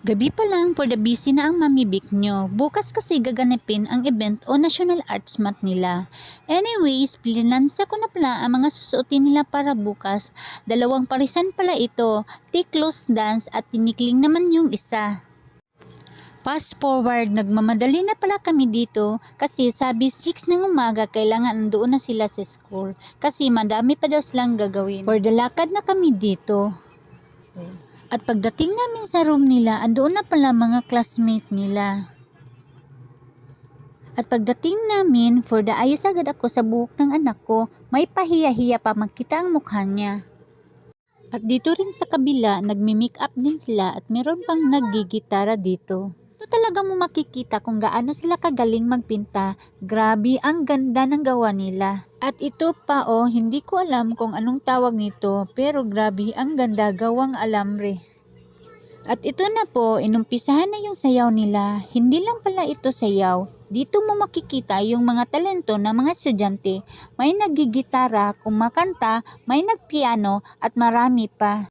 Gabi pa lang for the busy na ang Mami Vic nyo. Bukas kasi gaganapin ang event o National Arts Month nila. Anyways, pinansa ko na pala ang mga susuotin nila para bukas. Dalawang parisan pala ito, T-close dance at tinikling naman yung isa. Fast forward, nagmamadali na pala kami dito kasi sabi 6 ng umaga kailangan nandoon na sila sa school kasi madami pa daw silang gagawin. For the lakad na kami dito. At pagdating namin sa room nila, andoon na pala mga classmate nila. At pagdating namin, for the ayos agad ako sa buhok ng anak ko, may pahiya-hiya pa makita ang mukha niya. At dito rin sa kabila, nagmi-makeup din sila at meron pang naggigitara dito. Ito talaga mo makikita kung gaano sila kagaling magpinta. Grabe, ang ganda ng gawa nila. At ito pa hindi ko alam kung anong tawag nito, pero grabe, ang ganda gawang alambre. At ito na po, inumpisahan na yung sayaw nila. Hindi lang pala ito sayaw. Dito mo makikita yung mga talento ng mga estudyante. May naggigitara, kumakanta, may nagpiano at marami pa.